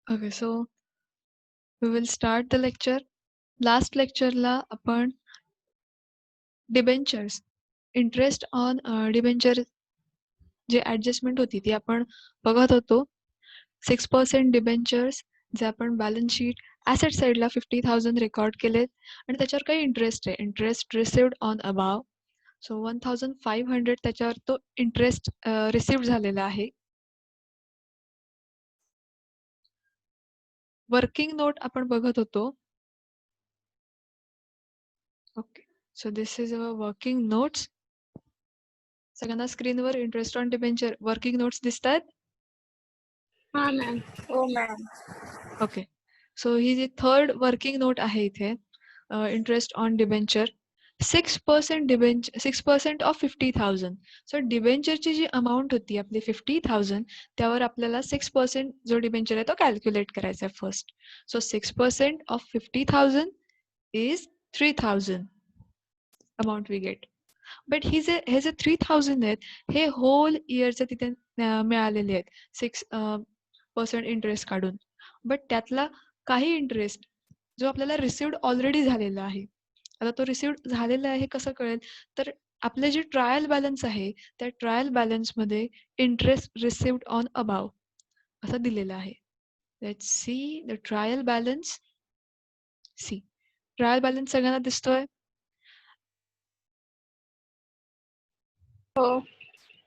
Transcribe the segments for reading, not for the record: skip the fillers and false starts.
Okay, so we will start the lecture. Last lectureला आपण debentures, interest on debenture जे adjustment होती ती आपण बघत होतो. 6% डिबेंचर्स जे आपण बॅलन्स शीट ॲसेट साईडला 50,000 रेकॉर्ड केलेत आणि त्याच्यावर काही इंटरेस्ट आहे. Interest received on above. So 1,500 त्याच्यावर तो इंटरेस्ट रिसिव्ड झालेला आहे. वर्किंग नोट आपण बघत होतो. Okay, so this is our working notes. सगळ्यांना स्क्रीनवर interest on debenture working notes दिसतात. हा मॅम. हो मॅम. ओके, सो ही जी थर्ड वर्किंग नोट आहे इथे interest on debenture 6% debenture 6% of 50,000. So डिबेंचरची जी अमाऊंट होती आपली 50,000 त्यावर आपल्याला 6% जो डिबेंचर आहे तो कॅल्क्युलेट करायचा आहे first. So 6% of 50,000 is 3,000 amount we get. But हे जे 3,000 आहेत हे होल इयरचे तिथे मिळालेले आहेत 6% इंटरेस्ट काढून. बट त्यातला काही इंटरेस्ट जो आपल्याला रिसिव्ड ऑलरेडी झालेला आहे. आता तो रिसिव्ड झालेला आहे कसं कळेल तर आपले जे ट्रायल बॅलन्स आहे त्या ट्रायल बॅलन्समध्ये इंटरेस्ट रिसिव्ड ऑन अबाव असं दिलेलं आहे. Let's see the trial balance. See trial balance सगळ्यांना दिसतोय. हो.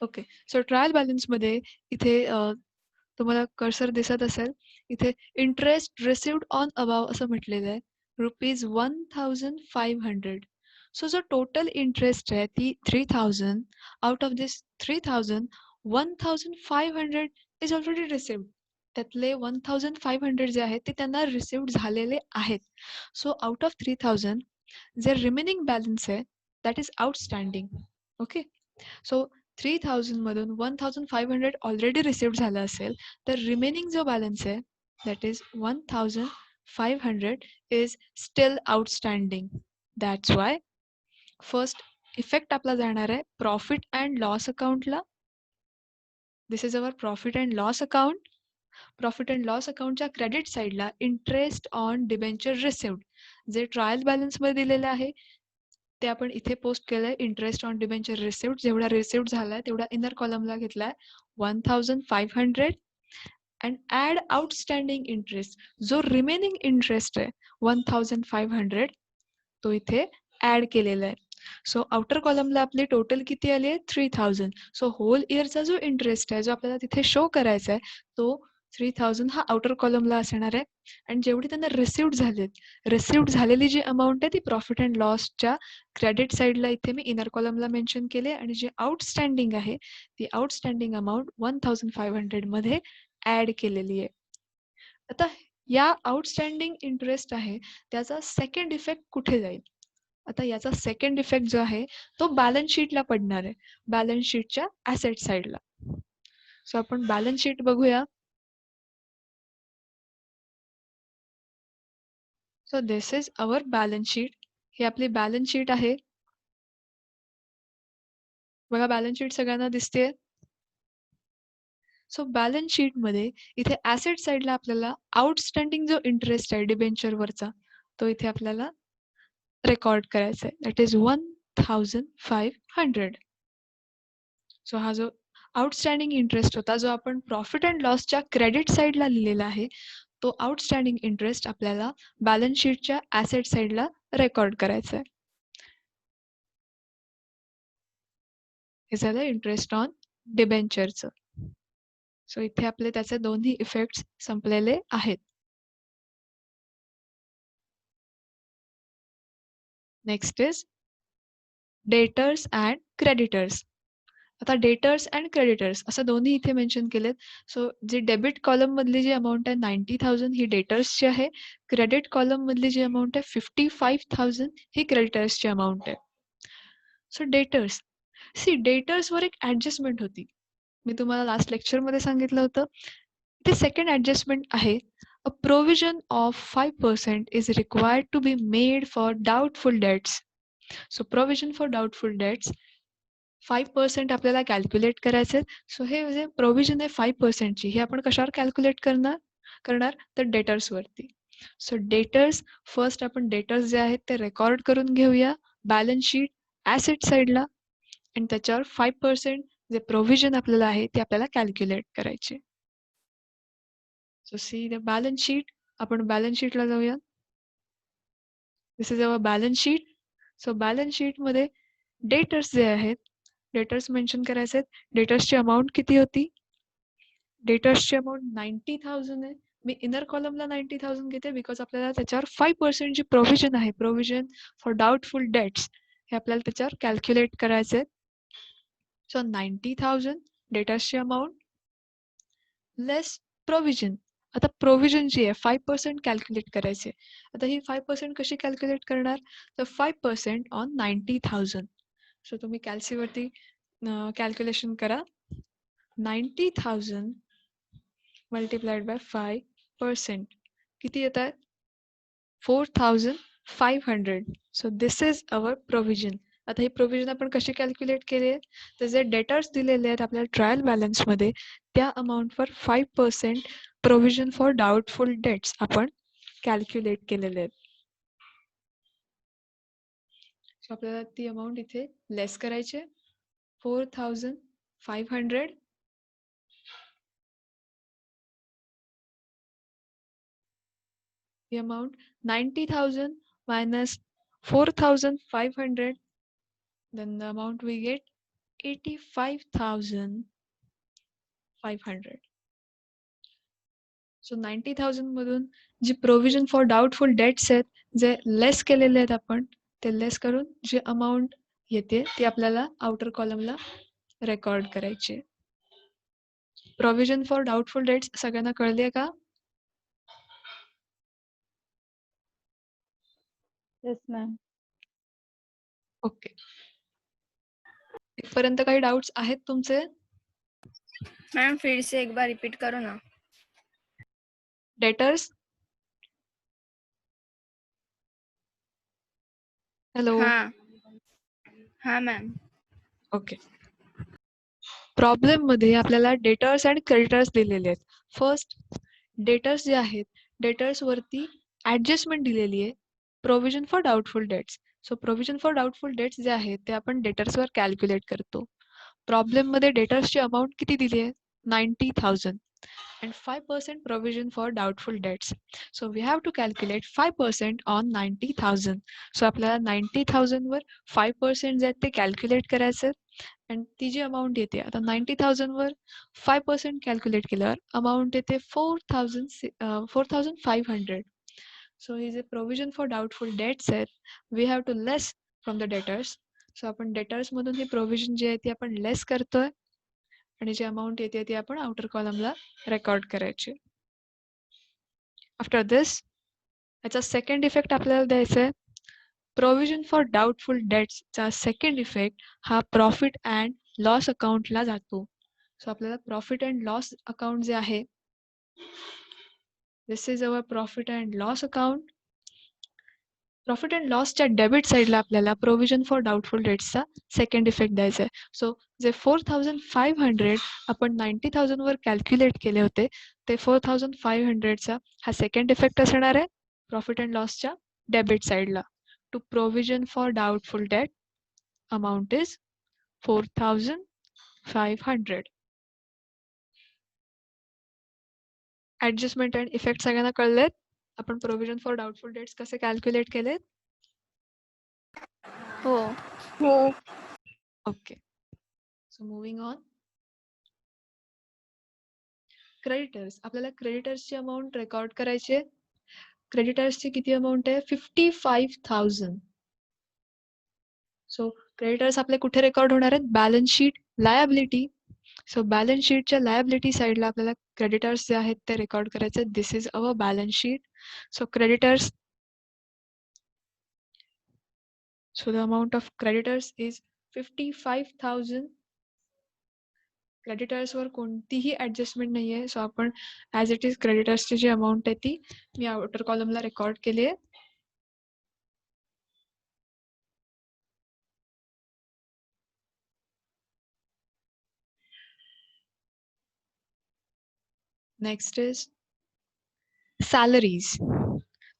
ओके, सो ट्रायल बॅलन्समध्ये इथे तुम्हाला कर्सर दिसत असेल. इथे इंटरेस्ट रिसिव्ड ऑन अबाव असं म्हटलेलं आहे ₹1,500. सो जो टोटल इंटरेस्ट आहे ती 3,000. Out of this 3,000 1,500 is already received. त्यातले 1,500 जे आहेत ते त्यांना रिसिव्ड झालेले आहेत. सो आउट ऑफ 3,000 जे रिमेनिंग बॅलन्स आहे that is outstanding. Okay, so 3,000 मधून 1,500 ऑलरेडी रिसिव्ड झालं असेल तर रिमेनिंग जो बॅलन्स आहे that is 1,500 is still outstanding. That's why first effect आपला जाणार आहे प्रॉफिट अँड लॉस अकाउंटला. This is our profit and loss account. Profit and loss अकाउंटच्या क्रेडिट साईडला इंटरेस्ट ऑन डिबेंचर रिसिव्ड जे ट्रायल बॅलन्समध्ये दिलेलं आहे ते आपण इथे पोस्ट केलंय. इंटरेस्ट ऑन डिबेंचर रिसिव्ड जेवढा रिसिव्ड झालाय तेवढा इनर कॉलमला घेतलाय 1,500 अँड ॲड आउटस्टँडिंग इंटरेस्ट जो रिमेनिंग इंटरेस्ट आहे 1,500 तो इथे ॲड केलेला आहे. सो आउटर कॉलमला आपली टोटल किती आली आहे 3,000. सो होल इयरचा जो इंटरेस्ट आहे जो आपल्याला तिथे शो करायचा आहे तो 3,000 हा आउटर कॉलमला असणार आहे. आणि जेवढी त्यांना रिसिव्ड झालेली जी अमाऊंट आहे ती प्रॉफिट अँड लॉसच्या क्रेडिट साईडला इथे मी इनर कॉलमला मेन्शन केले आणि जी आउटस्टँडिंग आहे ती आउटस्टँडिंग अमाऊंट 1,500 मध्ये ॲड केलेली आहे. आता या आउटस्टँडिंग इंटरेस्ट आहे त्याचा सेकंड इफेक्ट कुठे जाईल. आता याचा सेकंड इफेक्ट जो आहे तो बॅलन्स शीटला पडणार आहे, बॅलन्स शीटच्या ॲसेट साईडला. सो आपण बॅलन्स शीट बघूया. So this is our balance sheet. ही आपली बॅलन्स शीट आहे. बघा बॅलन्स शीट सगळ्यांना दिसते. सो बॅलन्स शीटमध्ये इथे ॲसेट साईडला आपल्याला आउटस्टँडिंग जो इंटरेस्ट आहे डिबेंचरवरचा तो इथे आपल्याला रेकॉर्ड करायचा आहे दॅट इज 1,500. सो हा जो आउटस्टँडिंग इंटरेस्ट होता जो आपण प्रॉफिट अँड लॉसच्या क्रेडिट साईडला लिहिलेला आहे तो आउटस्टँडिंग इंटरेस्ट आपल्याला बॅलन्स शीटच्या ॲसेट साईडला रेकॉर्ड करायचा आहे. हे झालं इंटरेस्ट ऑन डिबेंचरचं. सो इथे आपले त्याचे दोन्ही इफेक्ट्स संपलेले आहेत. Next is debtors and creditors. आता डेटर्स अँड क्रेडिटर्स असं दोन्ही इथे मेन्शन केलेत. सो जी डेबिट कॉलम मधली जी अमाऊंट आहे 90,000 ही डेटर्सची आहे. क्रेडिट कॉलम मधली जी अमाऊंट आहे 55,000 ही क्रेडिटर्सची अमाऊंट आहे. सो डेटर्स डेटर्सवर एक ॲडजस्टमेंट होती. मी तुम्हाला लास्ट लेक्चरमध्ये सांगितलं होतं. ते सेकंड ॲडजस्टमेंट आहे. A provision of 5% is required to be made for doubtful debts. So provision for doubtful debts 5% आपल्याला कॅल्क्युलेट करायचे. सो हे जे प्रोव्हिजन आहे 5%ची हे आपण कशावर कॅल्क्युलेट करणार करणार तर डेटर्स वरती. सो डेटर्स फर्स्ट आपण डेटर्स जे आहेत ते रेकॉर्ड करून घेऊया बॅलन्स शीट ॲसेट साईडला आणि त्याच्यावर 5% जे प्रोव्हिजन आपल्याला आहे ते आपल्याला कॅल्क्युलेट करायचे. So see the balance sheet. आपण बॅलन्स शीटला जाऊया. This is our balance sheet. So balance शीटमध्ये डेटर्स जे आहेत डेटर्स मेन्शन करायचे आहेत. डेटर्सची अमाऊंट किती होती? डेटर्सची अमाऊंट 90,000 आहे. मी इनर कॉलमला 90,000 घेते बिकॉज आपल्याला त्याच्यावर 5% जी प्रोव्हिजन आहे प्रोव्हिजन फॉर डाऊटफुल डेट्स हे आपल्याला त्याच्यावर कॅल्क्युलेट करायचे आहेत. सो 90,000 डेटर्सची अमाऊंट लेस प्रोव्हिजन. आता प्रोव्हिजन जी आहे 5% कॅल्क्युलेट करायचे. आता ही 5% कशी कॅल्क्युलेट करणार? तर 5% ऑन 90,000. सो तुम्ही कॅल्सीवरती कॅल्क्युलेशन करा. 90,000 multiplied by 5%. किती येत आहे? 4,500. So this is our provision. आता ही प्रोव्हिजन आपण कशी कॅल्क्युलेट केली आहे? तर जे डेटर्स दिलेले आहेत आपल्याला ट्रायल बॅलन्समध्ये त्या अमाऊंटवर 5% प्रोव्हिजन फॉर डाऊटफुल डेट्स आपण कॅल्क्युलेट केलेले आहेत. सो आपल्याला ती अमाऊंट इथे लेस करायची आहे. 4,500 the amount 90,000 minus 4,500, then the amount we get 85,500. So 90,000 मधून जी प्रोव्हिजन फॉर डाऊटफुल डेट्स आहेत जे लेस केलेले आहेत आपण ते लेस करून जी अमाऊंट येते ती आपल्याला आउटर कॉलमला रेकॉर्ड करायची. प्रोव्हिजन फॉर डाऊटफुल डेट्स सगळ्यांना कळली आहे का? Yes ma'am. ओके. इथपर्यंत काही डाउट्स आहेत तुमचे? मैम फिर से एक बार रिपीट करो ना. डेटर्स. हॅलो. हाँ हाँ मैम. ओके. प्रॉब्लेम मध्ये आपल्याला डेटर्स आणि क्रेडिटर्स दिलेले आहेत. फर्स्ट डेटर्स जे आहेत डेटर्स वरती ऍडजस्टमेंट दिलेली आहे provision for doubtful debts. So provision for doubtful debts जे आहेत ते आपण डेटर्सवर कॅल्क्युलेट करतो. प्रॉब्लेम मध्ये डेटर्सची अमाऊंट किती दिली आहे? 90,000 and 5% provision for doubtful debts. So we have to calculate 5% on 90,000. So आपल्याला 90,000 वर 5% जे आहेत ते कॅल्क्युलेट करायचं आणि ती जी अमाऊंट येते आता 90,000 वर 5% कॅल्क्युलेट केल्यावर अमाऊंट येते 4,500. सो हे जे प्रोव्हिजन फॉर डाऊटफुल डेट्स आहेत we have to less from the debtors. So आपण डेटर्स मधून ही प्रोव्हिजन जी आहे ती आपण लेस करतोय आणि जी अमाऊंट येते ती आपण आउटर कॉलमला रेकॉर्ड करायची. आफ्टर दिस याचा सेकंड इफेक्ट आपल्याला द्यायचा आहे. प्रोव्हिजन फॉर डाऊटफुल डेट्सचा सेकंड इफेक्ट हा प्रॉफिट अँड लॉस अकाउंटला जातो. सो आपल्याला प्रॉफिट अँड लॉस अकाउंट जे आहे this is our profit and loss account. Profit and लॉसच्या डेबिट साईडला आपल्याला प्रोव्हिजन फॉर डाऊटफुल डेट्सचा सेकंड इफेक्ट द्यायचा आहे. सो जे 4,500 आपण 90,000 वर कॅल्क्युलेट केले होते ते 4,500चा हा सेकंड इफेक्ट असणार आहे प्रॉफिट अँड लॉसच्या डेबिट साईडला. To provision for doubtful debt amount is 4,500. Adjustment and effect सगळ्यांना कळलेत? आपण प्रोव्हिजन फॉर डाऊटफुल डेट्स कसे कॅल्क्युलेट केलेत? हो. हो. Okay. So moving on. Creditors. आपल्याला क्रेडिटर्सची अमाऊंट रेकॉर्ड करायची आहे. क्रेडिटर्सची किती अमाऊंट आहे? 55,000. सो क्रेडिटर्स आपले कुठे रेकॉर्ड होणार आहेत? Balance sheet liability. So balance शीटच्या लायबिलिटी साईडला आपल्याला क्रेडिटर्स जे आहेत ते रेकॉर्ड करायचे. This is our balance sheet. So creditors. So the amount of creditors is 55,000. क्रेडिटर्सवर कोणतीही ऍडजस्टमेंट नाही आहे. सो आपण ॲज इट इज क्रेडिटर्सची जी अमाऊंट आहे ती मी आउटर कॉलमला रेकॉर्ड केली आहे. Next is salaries.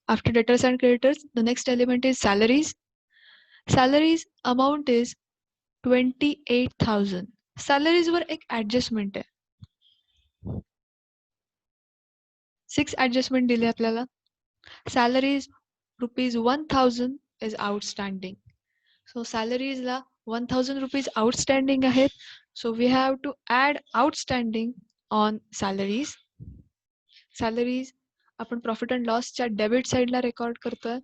After debtors and creditors, the next element is salaries. Salaries amount is 28,000. Salaries वर एक ऍडजस्टमेंट आहे. 6 ऍडजस्टमेंट दिले आपल्याला. Salaries ₹1,000 is outstanding. So salaries ला 1,000 rupees outstanding आहेत. So we have to add outstanding on salaries. Salaries आपण profit and लॉसच्या debit साइडला रेकॉर्ड करतोय.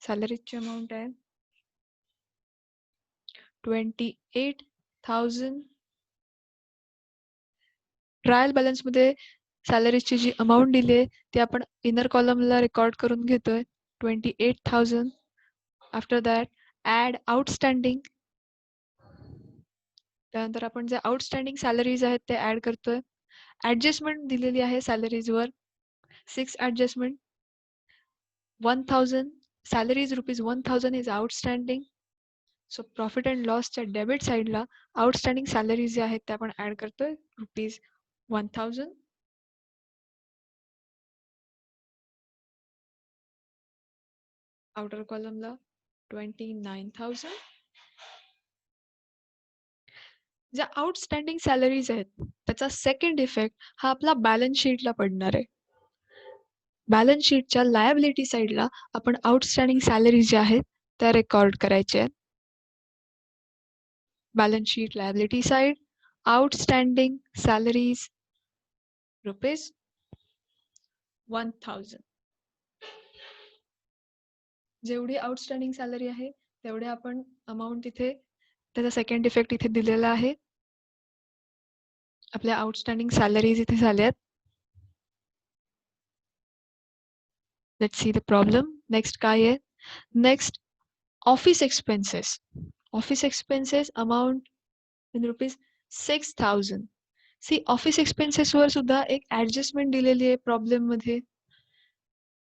सॅलरीजची अमाऊंट आहे 28,000. ट्रायल बॅलन्स मध्ये सॅलरीची जी अमाऊंट दिली आहे ती आपण इनर कॉलमला रेकॉर्ड करून घेतोय 28,000. After that add outstanding. त्यानंतर आपण जे आउटस्टँडिंग सॅलरीज आहेत ते ऍड करतोय. ऍडजस्टमेंट दिलेली आहे सॅलरीजवर 6 adjustment. 1,000 salaries ₹1,000 is outstanding. So profit and लॉसच्या डेबिट साइडला आउटस्टँडिंग सॅलरीज जे आहेत ते आपण ऍड करतोय ₹1,000. आउटर कॉलमला 29,000. ज्या आउटस्टँडिंग सॅलरीज आहेत त्याचा सेकंड इफेक्ट हा आपला बॅलन्स शीटला पडणार आहे. बॅलन्स शीटच्या लायबिलिटी साइडला आपण आउटस्टँडिंग सॅलरीज ज्या आहेत त्या रेकॉर्ड करायच्या आहेत. Balance sheet liability side outstanding salaries ₹1,000. जेवढी आउटस्टँडिंग सॅलरी आहे तेवढे आपण अमाऊंट इथे त्याचा सेकंड इफेक्ट इथे दिलेला आहे. आपल्या आउटस्टँडिंग सॅलरीज इथे झाल्यात. Let's see the problem. Next काय आहे? Next office expenses. Office expenses amount in ₹6,000. See office expenses वर सुद्धा एक ऍडजस्टमेंट दिलेली आहे प्रॉब्लेम मध्ये.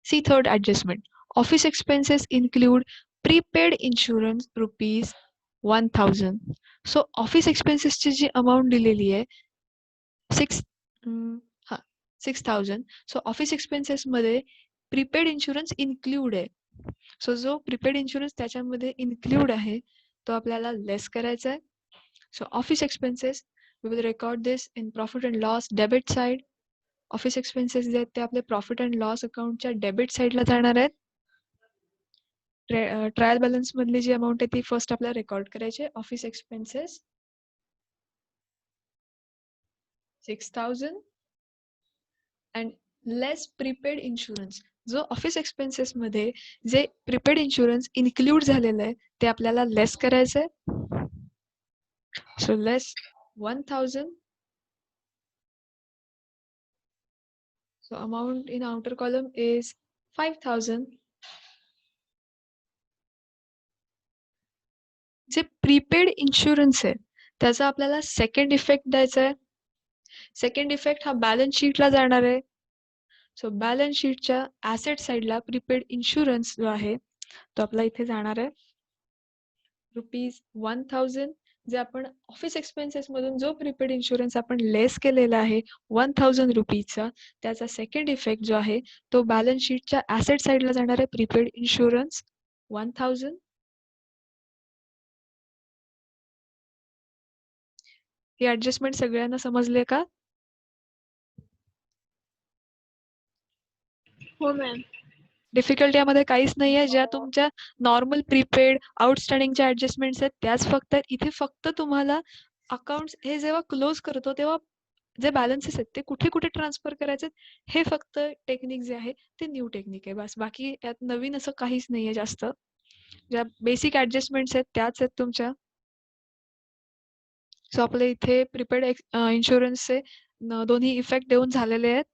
See third adjustment. Office expenses include prepaid insurance ₹1,000. So office एक्सपेन्सेसची जी अमाऊंट दिलेली आहे 6,000. सो ऑफिस एक्सपेन्सेस मध्ये प्रीपेड इन्शुरन्स इन्क्लूड आहे. सो जो प्रीपेड इन्शुरन्स त्याच्यामध्ये इन्क्लूड आहे तो आपल्याला लेस करायचा आहे. So office expenses we will record this in profit and loss debit side. Office expenses जे आहेत ते आपले प्रॉफिट अँड लॉस अकाउंटच्या डेबिट साइडला जाणार आहेत. ट्रायल बॅलन्स मधली जी अमाऊंट आहे ती फर्स्ट आपल्याला रेकॉर्ड करायची आहे. Office expenses 6,000 and less prepaid insurance. जो ऑफिस एक्सपेन्सेस मध्ये जे प्रीपेड इन्शुरन्स इन्क्लूड झालेलं आहे ते आपल्याला लेस करायचं आहे. So less 1,000. So amount in outer column is 5,000. जे प्रीपेड इन्शुरन्स आहे त्याचा आपल्याला सेकंड इफेक्ट द्यायचा आहे. सेकंड इफेक्ट हा बॅलन्स शीटला जाणार आहे. सो बॅलन्स शीटच्या ऍसेट साइडला प्रीपेड इन्शुरन्स जो आहे तो आपला इथे जाणार आहे ₹1,000. जे आपण ऑफिस एक्सपेन्सेस मधून जो प्रीपेड इन्शुरन्स आपण लेस केलेला आहे ₹1,000 त्याचा सेकंड इफेक्ट जो आहे तो बॅलन्स शीटच्या ऍसेट साइडला जाणार आहे प्रीपेड इन्शुरन्स 1,000. ही ऍडजस्टमेंट सगळ्यांना समजले का? हो मॅम. डिफिकल्टी यामध्ये काहीच नाहीये. ज्या तुमच्या नॉर्मल प्रीपेड आउटस्टँडिंगच्या ऍडजस्टमेंट्स आहेत त्याच फक्त इथे फक्त तुम्हाला अकाउंट्स हे जेव्हा क्लोज करतो तेव्हा जे बॅलन्सेस आहेत ते कुठे कुठे ट्रान्सफर करायचे हे फक्त टेक्निक जे आहे ते न्यू टेक्निक आहे. बस बाकी यात नवीन असं काहीच नाहीये जास्त. ज्या बेसिक ऍडजस्टमेंट्स आहेत त्याच आहेत तुमच्या. सो आपल्या इथे प्रीपेड इन्शुरन्सचे दोन्ही इफेक्ट देऊन झालेले आहेत.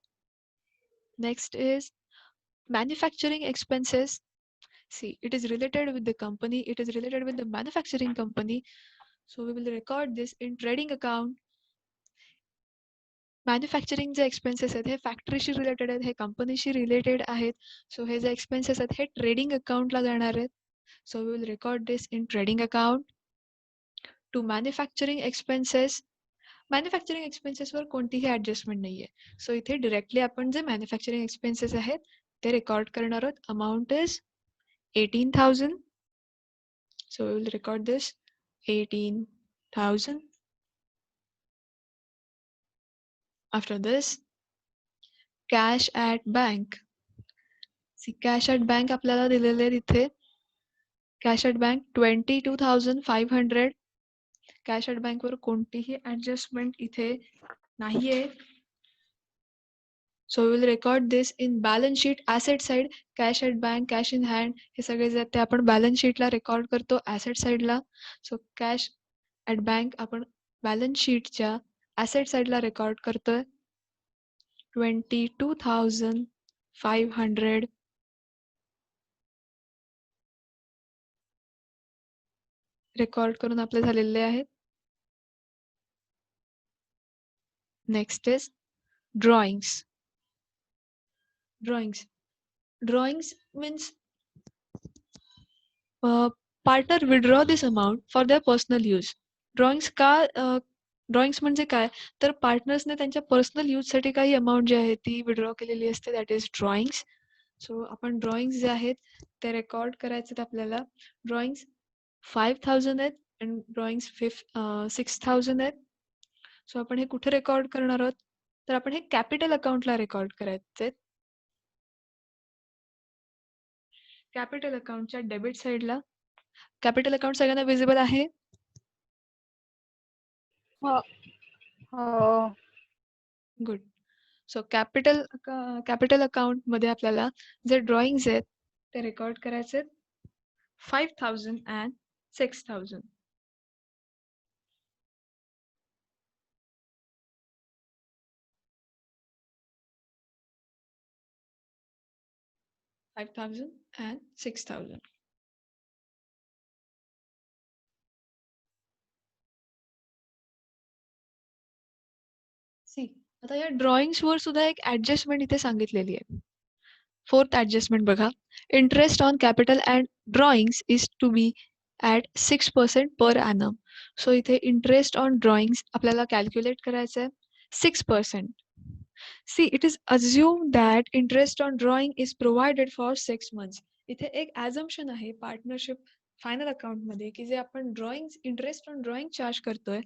Next is manufacturing expenses. See, it is related with the company, it is related with the manufacturing company, so we will record this in trading account. Manufacturing जे एक्सपेन्सेस आहेत हे फॅक्टरीशी रिलेटेड आहेत, हे कंपनीशी रिलेटेड आहेत. सो हे जे expenses आहेत हे ट्रेडिंग अकाउंटला जाणार आहेत. So we will record this in trading account. To manufacturing expenses manufacturing एक्सपेन्सेसवर कोणतीही ॲडजस्टमेंट नाहीये. सो इथे डायरेक्टली आपण जे मॅन्युफॅक्चरिंग एक्सपेन्सेस आहेत ते रेकॉर्ड करणार आहोत. Amount is 18,000. So we will record this 18,000. After this, cash at bank. See, cash at bank आपल्याला दिलेले आहे तिथे. Cash at bank 22,500. Cash at bank वर कोणतीही adjustment इथे नाहीये. So we will record this in balance sheet asset side. Cash at bank, cash in hand हे सगळे जे ते आपण balance sheet ला record करतो asset side ला. So cash at bank आपण balance sheet च्या asset side ला record करतोय. 22,500 रेकॉर्ड करून आपले झालेले आहेत. Next is drawings. Drawings means partner withdraw this amount for their personal use. Drawings म्हणजे काय तर पार्टनर्सने त्यांच्या पर्सनल यूजसाठी काही अमाऊंट जी आहे ती विड्रॉ केलेली असते, दॅट इज ड्रॉइंग्स. सो आपण ड्रॉइंग्स जे आहेत ते रेकॉर्ड करायचे आपल्याला. ड्रॉइंग्स 5,000 आहेत आणि ड्रॉइंग्स 6,000 आहेत. सो आपण हे कुठे रेकॉर्ड करणार आहोत तर आपण हे कॅपिटल अकाउंटला रेकॉर्ड करायचे. कॅपिटल अकाउंटच्या डेबिट साईडला. कॅपिटल अकाउंट सगळ्यांना विजिबल आहे? हो. गुड. सो कॅपिटल अकाउंट मध्ये आपल्याला जे ड्रॉइंग्स आहेत ते रेकॉर्ड करायचे आहेत. 5,000 and 6,000. and 6,000. सी आता या ड्रॉइंग्स वर सुद्धा एक ऍडजस्टमेंट इथे सांगितलेली आहे. 4th ऍडजस्टमेंट बघा. Interest on capital and drawings is to be at 6% per annum. So इथे इंटरेस्ट ऑन ड्रॉइंग्स आपल्याला कॅल्क्युलेट करायचं आहे 6%. See, it is assumed that interest on drawing is provided for 6 months. इथे एक assumption आहे partnership final account मध्ये की जे आपण इंटरेस्ट ऑन ड्रॉइंग चार्ज करतोय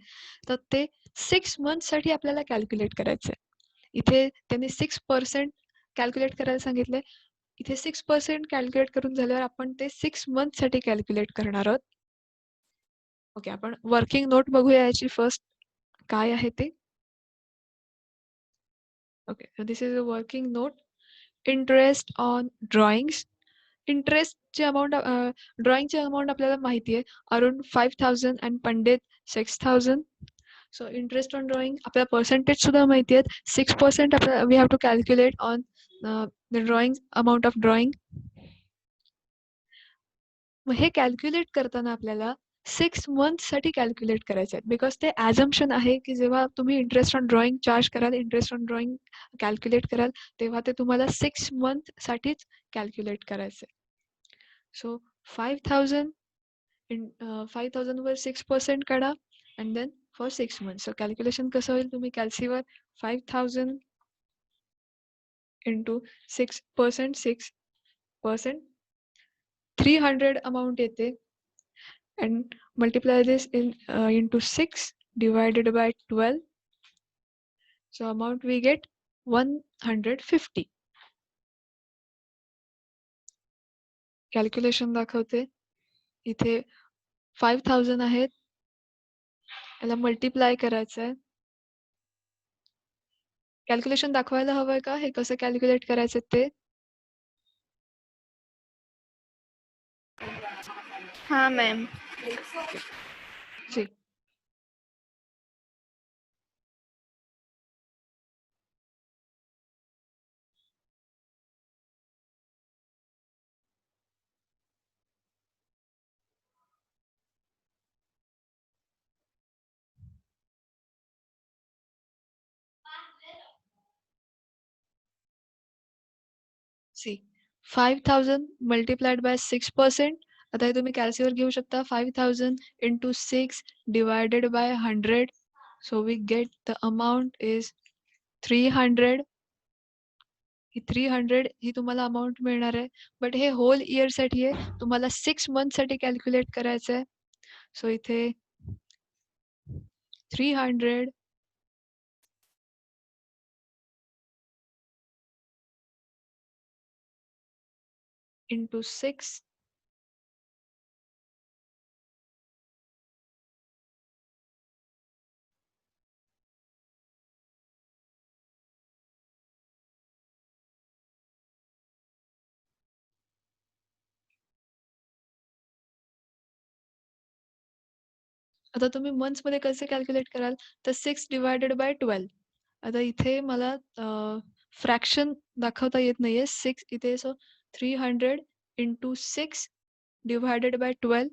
तर ते 6 months साठी आपल्याला कॅल्क्युलेट करायचंय. इथे त्यांनी 6% कॅल्क्युलेट करायला सांगितलंय. इथे 6% कॅल्क्युलेट करून झाल्यावर आपण ते 6 months साठी कॅल्क्युलेट करणार आहोत. ओके, आपण वर्किंग नोट बघूया याची फर्स्ट काय आहे ते. Okay, so this is a working note. Interest on drawings. इंटरेस्टची अमाऊंट ड्रॉइंगची अमाऊंट आपल्याला माहिती आहे around 5,000 and Pandit 6,000. So interest on drawing आपल्याला पर्सेंटेज सुद्धा माहिती आहेत 6%. आपल्याला we have to calculate on the drawing amount of drawing. मग हे कॅल्क्युलेट करताना आपल्याला 6 months साठी कॅल्क्युलेट करायचे आहेत बिकॉज ते ॲझम्पशन आहे की जेव्हा तुम्ही इंटरेस्ट ऑन ड्रॉइंग चार्ज कराल, इंटरेस्ट ऑन ड्रॉइंग कॅल्क्युलेट कराल तेव्हा ते तुम्हाला 6 months साठीच कॅल्क्युलेट करायचं. सो 5,000 वर 6% काढा and then for 6 months. So calculation कसं होईल तुम्ही कॅल्सीवर 5,000 इंटू 6%, 300 अमाऊंट येते and multiply this into 6 divided by 12. So amount we get 150. Calculation दाखवते इथे 5,000 आहेत याला मल्टिप्लाय करायचं आहे. कॅल्क्युलेशन दाखवायला हवंय का हे कसं कॅल्क्युलेट करायचं ते. हाँ ma'am. See. See, 5,000 multiplied by 6%. आता हे तुम्ही कॅल्सीवर घेऊ शकता. 5,000 into 6 divided by 100. So we get the amount is 300. ही 300 ही तुम्हाला अमाऊंट मिळणार आहे. बट हे होल इयर साठी आहे. तुम्हाला 6 मंथ साठी कॅल्क्युलेट करायचं आहे. सो इथे 300 into 6 आता तुम्ही मंथ्स मध्ये कसे कॅल्क्युलेट कराल तर 6 डिवायडेड बाय 12. आता इथे मला फ्रॅक्शन दाखवता येत नाहीये 6 इथे. सो 300 into 6 डिवायडेड बाय 12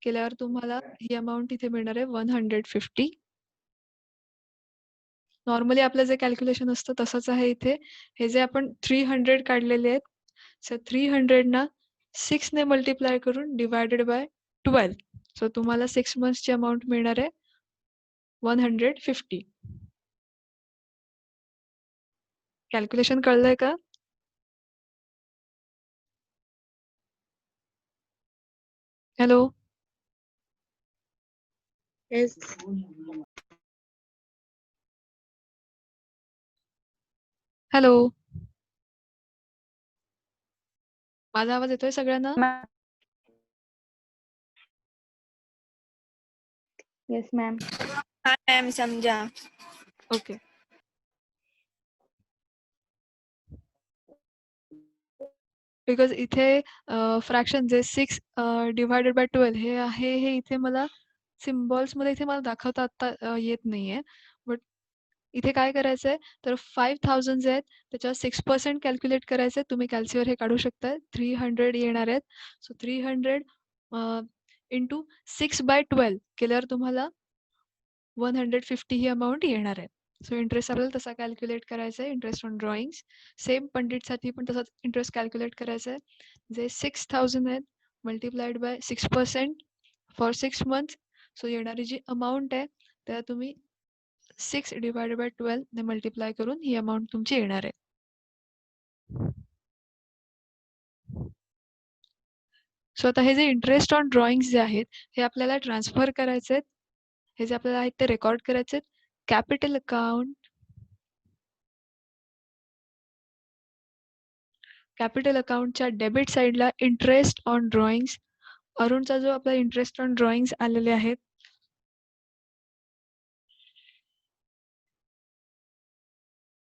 केल्यावर तुम्हाला ही अमाऊंट इथे मिळणार आहे 150. नॉर्मली आपलं जे कॅल्क्युलेशन असतं तसंच आहे इथे. हे जे आपण 300 काढलेले आहेत, सो 300 ना 6 ने मल्टिप्लाय करून डिवायडेड बाय 12. सो तुम्हाला 6 मंथ्सची अमाऊंट मिळणार आहे 150. कॅल्क्युलेशन कळलंय का? हॅलो. Yes. हॅलो. माझा आवाज येतोय सगळ्यांना? Yes, ma'am. हाँ मैम समझा. ओके. बिकॉज इथे फ्रॅक्शन जे 6 डिवायडेड बाय 12 हे आहे, हे इथे मला सिम्बॉल्स मध्ये इथे मला दाखवता आता येत नाहीये. बट इथे काय करायचंय तर 5000 जे आहेत त्याच्यावर 6% कॅल्क्युलेट करायचंय. तुम्ही कॅल्सीवर हे काढू शकता. 300 येणार आहेत. सो 300 इंटू 6/12 केल्यावर तुम्हाला 150 ही अमाऊंट येणार आहे. सो इंटरेस्ट आपल्याला तसा कॅल्क्युलेट करायचा आहे. इंटरेस्ट ऑन ड्रॉइंग्स सेम पंडितसाठी पण तसाच इंटरेस्ट कॅल्क्युलेट करायचा आहे. जे 6000 आहेत multiplied by 6% for 6 months. So येणारी जी अमाऊंट आहे त्या तुम्ही 6 डिवायडेड बाय 12 ने मल्टिप्लाय करून ही अमाऊंट तुमची येणार आहे. सो आता हे जे इंटरेस्ट ऑन ड्रॉइंग्स जे आहेत हे आपल्याला ट्रान्सफर करायचे आहेत. हे जे आपल्याला आहेत ते रेकॉर्ड करायचे आहेत. कॅपिटल अकाउंट, कॅपिटल अकाउंटच्या डेबिट साईडला इंटरेस्ट ऑन ड्रॉइंग्स, अरुणचा जो आपला इंटरेस्ट ऑन ड्रॉइंग्स आलेले आहेत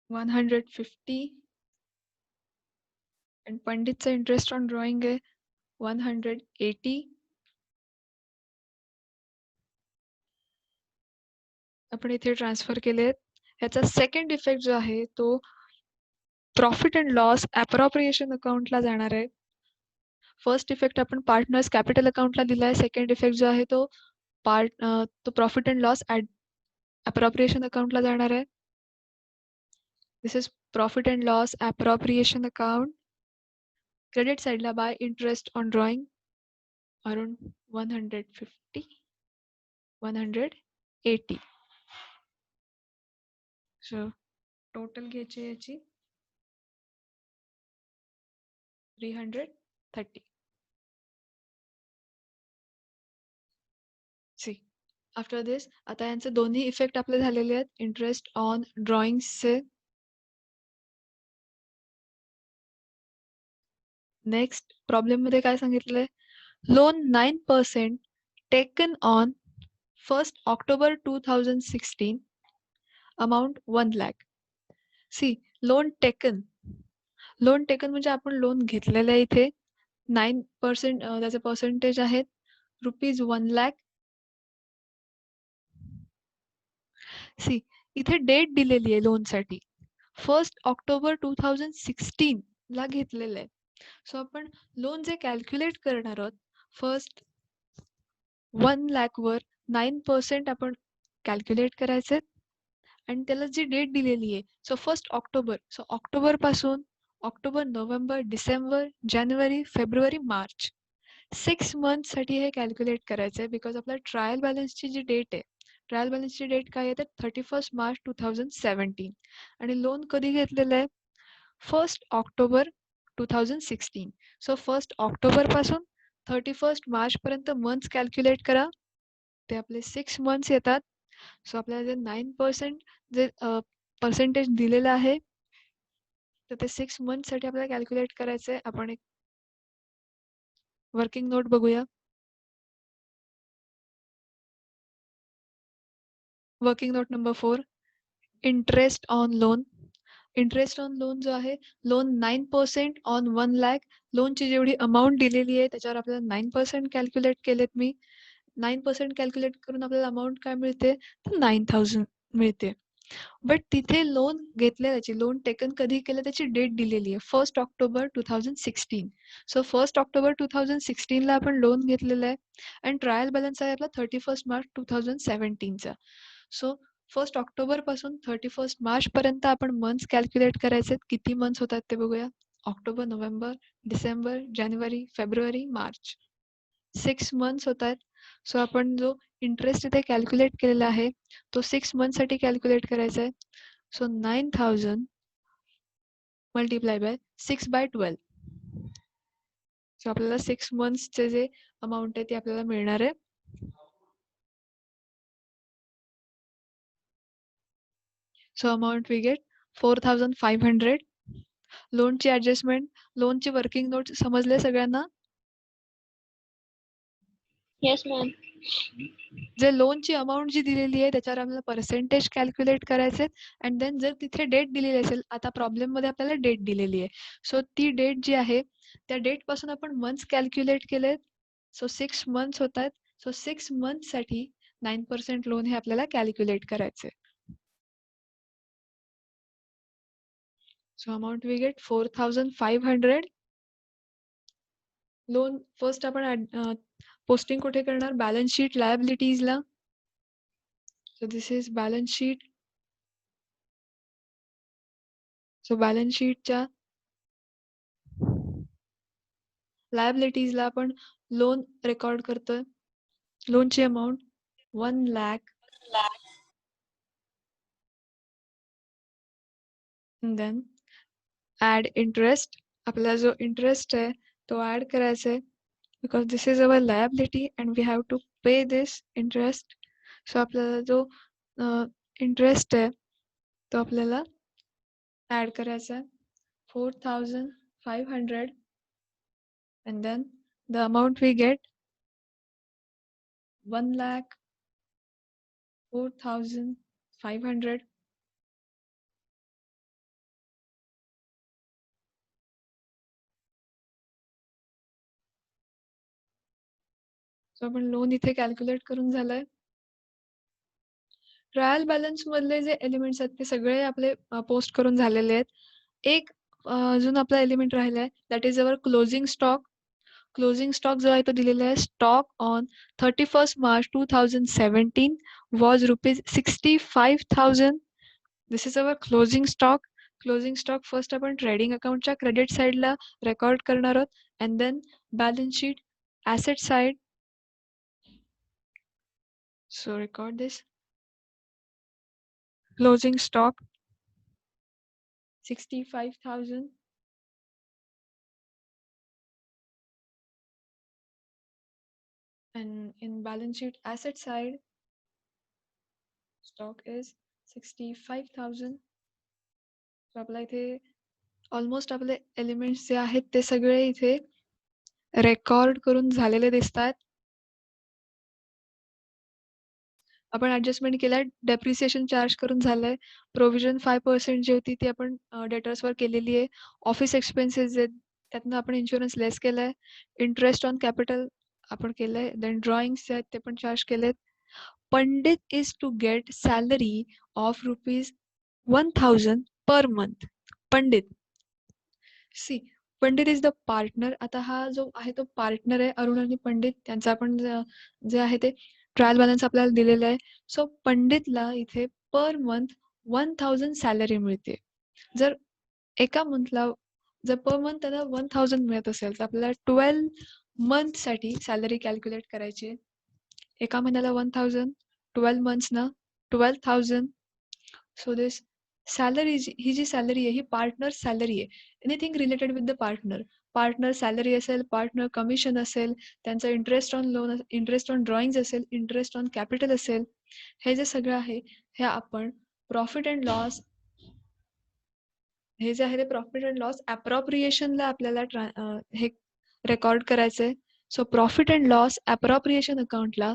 150 आणि पंडितचा इंटरेस्ट ऑन ड्रॉइंग आहे 180. आपण इथे ट्रान्सफर केले आहेत. ह्याचा सेकंड इफेक्ट जो आहे तो प्रॉफिट अँड लॉस अप्रोप्रिएशन अकाउंटला जाणार आहे. फर्स्ट इफेक्ट आपण पार्टनर्स कॅपिटल अकाउंटला दिलाय. सेकंड इफेक्ट जो आहे तो प्रॉफिट अँड लॉस अप्रोप्रिएशन अकाउंटला जाणार आहे. This is profit and loss appropriation account. Credit साईडला by interest on drawing around 150 180. So total घ्यायची याची 330. सी आफ्टर दिस आता यांचे दोन्ही इफेक्ट आपले झालेले आहेत इंटरेस्ट ऑन ड्रॉइंग्सचे. नेक्स्ट प्रॉब्लेम मध्ये काय सांगितलंय, loan 9% taken on 1st October 2016 amount 1 lakh. See loan taken म्हणजे आपण लोन घेतलेलं आहे. इथे 9% त्याचे पर्सेंटेज आहेत ₹1 lakh. सी इथे डेट दिलेली आहे लोनसाठी 1st October 2016 ला घेतलेलं आहे. सो आपण लोन जे कॅल्क्युलेट करणार आहोत फर्स्ट 1 lakh वर 9% आपण कॅल्क्युलेट करायचे आणि त्याला जी डेट दिलेली आहे so 1st October. So October पासून ऑक्टोबर, नोव्हेंबर, डिसेंबर, जानेवारी, फेब्रुवारी, मार्च 6 मंथ साठी हे कॅल्क्युलेट करायचं आहे. बिकॉज आपल्या ट्रायल बॅलन्सची जी डेट आहे ट्रायल बॅलन्सची डेट काय आहे तर 31 मार्च 2017 आणि लोन कधी घेतलेलं आहे 1 ऑक्टोबर 2016. सो 1 ऑक्टोबर पासून 31 मार्च पर्यंत मंथ्स कॅल्क्युलेट करा. ते आपले 6 मंथ्स येतात. सो आपल्याला जे 9% जे पर्सेंटेज दिलेलं आहे तर ते 6 मंथसाठी आपल्याला कॅल्क्युलेट करायचं आहे. आपण एक वर्किंग नोट बघूया. Working note number 4 interest on loan. Interest on loan जो आहे लोन 9% ऑन 1 लाख. लोनची जेवढी अमाऊंट दिलेली आहे त्याच्यावर आपल्याला 9% कॅल्क्युलेट केलेत मी. 9% कॅल्क्युलेट करून आपल्याला अमाऊंट काय मिळते तर 9,000 मिळते. बट तिथे लोन घेतलेल्याची लोन टेकन कधी केलं त्याची डेट दिलेली आहे 1 ऑक्टोबर 2016. सो 1 ऑक्टोबर 2016ला आपण लोन घेतलेलं आहे आणि ट्रायल बॅलन्स आहे आपला 31 मार्च 2017चा. सो 1 ऑक्टोबर पासून 31 मार्च पर्यंत आपण मंथ्स कॅल्क्युलेट करायचे. किती मंथ्स होतात ते बघूया. ऑक्टोबर, नोव्हेंबर, डिसेंबर, जानेवारी, फेब्रुवारी, मार्च. 6 मंथ्स होतात. सो आपण जो इंटरेस्ट इथे कॅल्क्युलेट केलेला आहे तो 6 मंथसाठी कॅल्क्युलेट करायचा आहे. So 9,000 multiply by 6/12. सो आपल्याला 6 मंथ्सचे जे अमाऊंट आहे ते आपल्याला मिळणार आहे. So amount we get 4,500. लोनची ऍडजस्टमेंट लोनची वर्किंग नोट समजले सगळ्यांना. Yes, ma'am. जे लोनची अमाऊंट जी दिलेली आहे त्याच्यावर आपल्याला पर्सेंटेज कॅल्क्युलेट करायचे अँड देन जर तिथे डेट दिलेली असेल आता प्रॉब्लेम मध्ये आपल्याला डेट दिलेली आहे. सो ती डेट जी आहे त्या डेट पासून आपण मंथ्स कॅल्क्युलेट केलेत. सो 6 मंथ्स होतात. सो 6 मंथ्ससाठी 9% लोन हे आपल्याला कॅल्क्युलेट करायचे. So amount we get 4,500. Loan first आपण पोस्टिंग कुठे करणार बॅलन्स शीट लायबिलिटीजला. So this is balance sheet. So balance शीटच्या लायबिलिटीजला आपण लोन रेकॉर्ड करतोय. लोनची amount 1 lakh. Then add interest. आपल्याला जो इंटरेस्ट आहे तो ऍड करायचा आहे because this is our liability and we have to pay this interest. So आपल्याला जो इंटरेस्ट आहे तो आपल्याला ऍड करायचा आहे 4,500 and then the amount we get 1,04,500. So आपण लोन इथे कॅल्क्युलेट करून झालंय. ट्रायल बॅलन्स मधले जे एलिमेंट्स आहेत ते सगळे आपले पोस्ट करून झालेले आहेत. एक अजून आपला एलिमेंट राहिला आहे that is our closing stock. Closing stock जो आहे तो दिलेला आहे stock on 31 March 2017 was ₹65,000. This is our closing stock. Closing stock first आपण ट्रेडिंग अकाउंटच्या क्रेडिट साईडला रेकॉर्ड करणार आहोत and then balance sheet asset side. So record this closing stock 65,000 and in balance sheet asset side stock is 65,000. so आपला इथे almost आपले elements जे आहेत ते सगळे इथे रेकॉर्ड करून झालेले दिसतात. आपण ऍडजस्टमेंट केलाय डेप्रिसिएशन चार्ज करून झालंय. प्रोव्हिजन 5% जी होती ती आपण डेटर्सवर केलेली आहे. ऑफिस एक्सपेन्सेस जे त्यातनं आपण इन्शुरन्स लेस केलाय. इंटरेस्ट ऑन कॅपिटल आपण केलंय. देन ड्रॉइंग्स जे आहेत ते पण चार्ज केलेत. Pandit is to get salary of ₹1,000 per month. Pandit see Pandit is the partner. आता हा जो आहे तो पार्टनर आहे अरुण आणि पंडित त्यांचा आपण जे आहे ते ट्रायल बॅलन्स आपल्याला दिलेला आहे. सो पंडितला इथे पर मंथ 1,000 सॅलरी मिळते. जर एका मंथला जर पर मंथ त्याला 1,000 मिळत असेल तर आपल्याला 12 मंथसाठी सॅलरी कॅल्क्युलेट करायची आहे. एका महिन्याला 1,000 12 months ना 12,000. सो दिस सॅलरी ही जी सॅलरी आहे ही पार्टनर सॅलरी आहे. Anything related with the partner salary असेल, पार्टनर कमिशन असेल, त्यांचा interest on loan, interest on drawings असेल, इंटरेस्ट ऑन कॅपिटल असेल, हे जे सगळं आहे हे आपण प्रॉफिट अँड लॉस हे जे आहे ते प्रॉफिट अँड लॉस अप्रोप्रिएशनला आपल्याला हे रेकॉर्ड करायचंय. So profit and loss appropriation अकाउंटला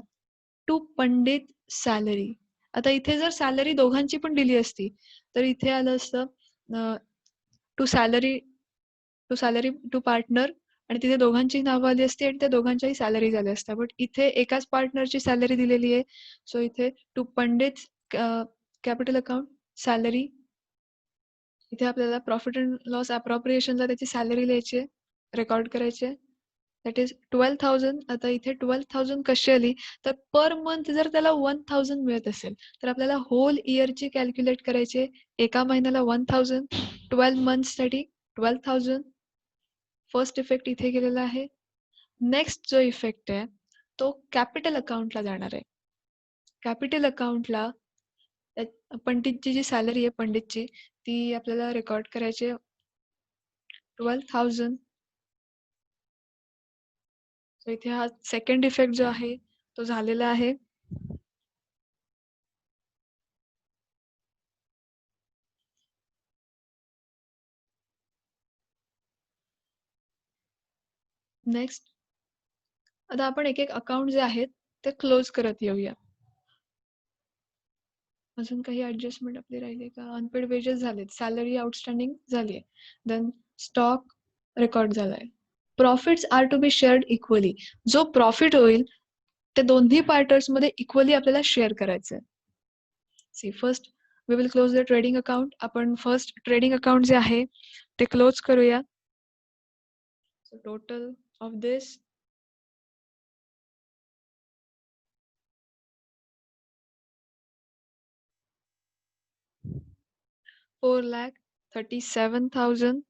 टू पंडित सॅलरी. आता इथे जर सॅलरी दोघांची पण दिली असती तर इथे आलं असतं टू सॅलरी टू पार्टनर आणि तिथे दोघांची नावं आली असती आणि त्या दोघांच्याही सॅलरी झाल्या असत्या. बट इथे एकाच पार्टनरची सॅलरी दिलेली आहे. सो इथे to Pandit capital account salary, इथे आपल्याला प्रॉफिट अँड लॉस अप्रोप्रिएशनला त्याची सॅलरी लिहायची आहे, रेकॉर्ड करायची आहे. That is 12,000. आता इथे 12,000 कशी आली तर पर मंथ जर त्याला 1,000 मिळत असेल तर आपल्याला होल इयरची कॅल्क्युलेट करायची. एका महिन्याला 1,000, 12 मंथसाठी 12,000. फर्स्ट इफेक्ट इथे गेलेला आहे. नेक्स्ट जो इफेक्ट आहे तो कॅपिटल अकाउंटला जाणार आहे. कॅपिटल अकाउंटला पंडितची जी सॅलरी आहे पंडितची ती आपल्याला रेकॉर्ड करायची 12,000. सो इथे हा सेकंड इफेक्ट जो आहे तो झालेला आहे. नेक्स्ट आता आपण एक एक अकाउंट जे आहेत ते क्लोज करत येऊया. अजून काही ऍडजस्टमेंट आपली राहिली का? अनपेड वेजेस झालेत, सॅलरी आउटस्टँडिंग झाली आहे, देन स्टॉक रेकॉर्ड झालाय. Profits are to be shared equally. जो प्रॉफिट होईल ते दोन्ही पार्टनर्स मध्ये इक्वली आपल्याला शेअर करायचं आहे. See first we will close the trading account. आपण फर्स्ट ट्रेडिंग अकाउंट जे आहे ते क्लोज करूया. So total of this $4,37,000.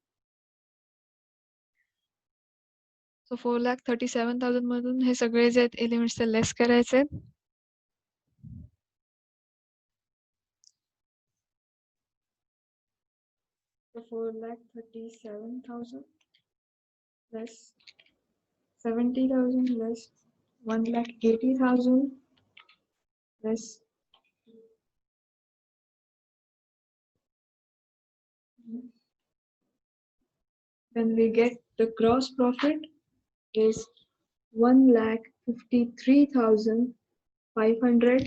सो 4,37,000 मधून हे सगळे जे आहेत एलिमेंट्स ते लेस करायचे. So 4,37,000 less 70,000 less 1,80,000 less then we get the gross profit is 1,53,500.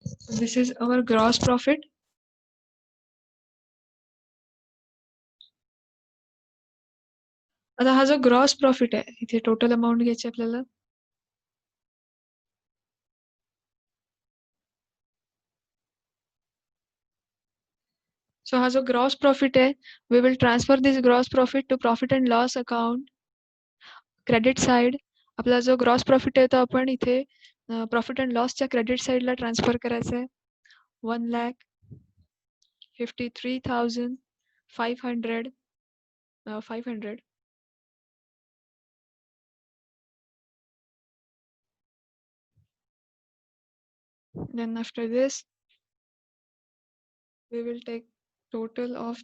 So this is our gross profit. आता हा जो ग्रॉस प्रॉफिट आहे इथे टोटल अमाउंट घ्यायची आपल्याला. सो हा जो ग्रॉस प्रॉफिट आहे we will transfer this gross profit to profit and loss account. Credit side आपला जो ग्रॉस प्रॉफिट आहे तो आपण इथे प्रॉफिट अँड लॉसच्या क्रेडिट साइडला ट्रान्सफर करायचा आहे. 1,53,500 500. Then after this we will take total of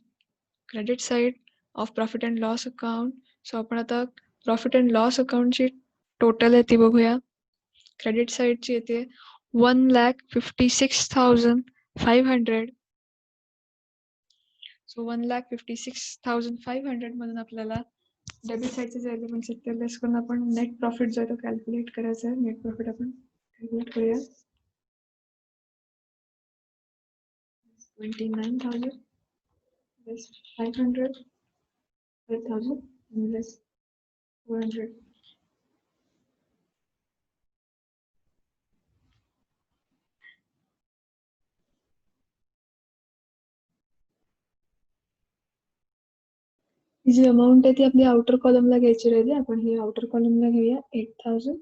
credit side of profit and loss account. So आपण आता प्रॉफिट अँड लॉस अकाउंटची टोटल आहे ती बघूया. क्रेडिट साइडची येते 1,56,500. सो 1,56,500 मधून आपल्याला डेबिट साइडचे जे एलिमेंट्स आहेत ते लेस करून आपण नेट प्रॉफिट जो आहे तो कॅल्क्युलेट करायचा आहे. नेट प्रॉफिट आपण कॅल्क्युलेट करूया. 29,000 less 500, 5,000 and less 400. ही जी अमाऊंट आहे ती आपली आउटर कॉलमला घ्यायची राहिली. आपण ही आउटर कॉलमला घेऊया 8,000.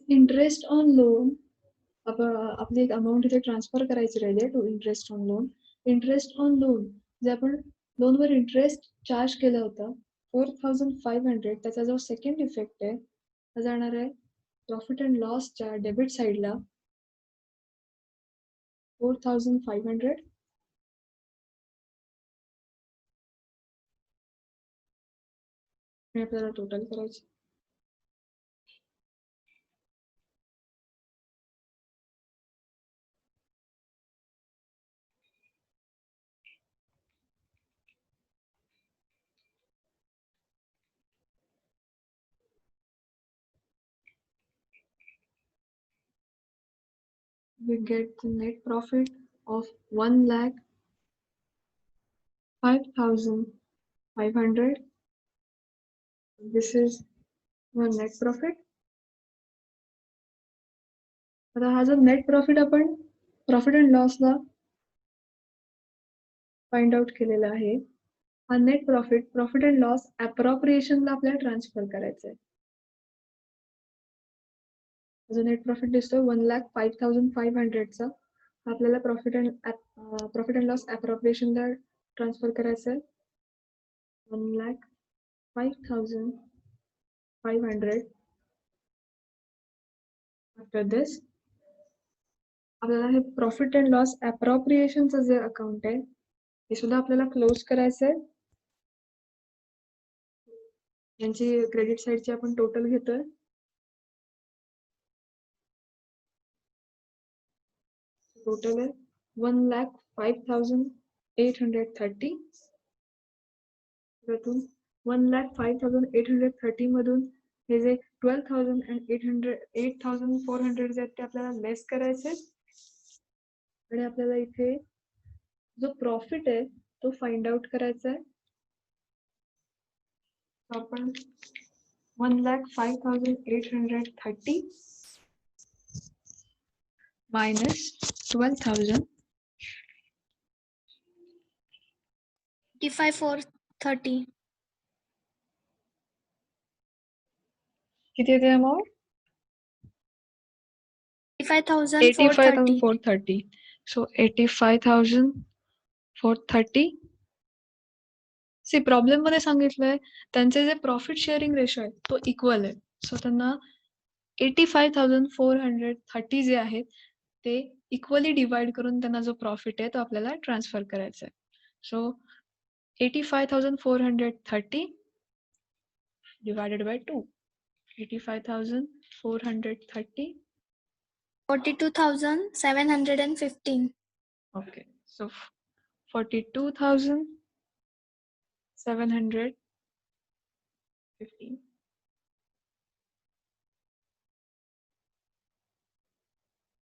इंटरेस्ट ऑन लोन आपण आपली एक अमाऊंट इथे ट्रान्सफर करायची राहिली to interest on loan. Interest on loan जे आपण लोनवर इंटरेस्ट चार्ज केला होता 4500. त्याचा जो सेकंड इफेक्ट आहे हा जाणार आहे प्रॉफिट अँड लॉसच्या डेबिट साईडला 4500. हे आपल्याला टोटल करायचे. We get the net profit of 1,05,500. This is one net profit. आता हा जो नेट प्रॉफिट आपण प्रॉफिट अँड लॉसला फाइंड आउट केलेला आहे हा नेट प्रॉफिट अँड लॉस अप्रोप्रिएशनला आपल्याला ट्रान्सफर करायचा आहे. जो नेट प्रॉफिट दिसतोय 1,05,500चा आपल्याला प्रॉफिट अँड लॉस अप्रोप्रिएशनला ट्रान्सफर करायचं आहे 1,05,500. आफ्टर दिस आपल्याला हे प्रॉफिट अँड लॉस अप्रोप्रिएशनचं जे अकाउंट आहे हे सुद्धा आपल्याला क्लोज करायचं आहे. यांची क्रेडिट साईडची आपण टोटल घेतोय. टोटल आहे 1,05,830. त्यातून 1,05,830 मधून हे जे 8,400 जे आहेत ते आपल्याला लेस करायचे आणि आपल्याला इथे जो प्रॉफिट आहे तो फाइंड आउट करायचा आहे. आपण 1,05,830 minus 12,000 85,430. किती येते अमाऊंट 85,430. 85,430. So 85,430. सी प्रॉब्लेम मध्ये सांगितलंय त्यांचे जे प्रॉफिट शेअरिंग रेशो आहे तो इक्वल आहे. सो त्यांना 85,430 जे आहेत ते इक्वली डिवाइड करून त्यांना जो प्रॉफिट आहे तो आपल्याला ट्रान्सफर करायचा आहे. So 85,430 divided by 2. 85,430. 42,715. Okay, so 42,715.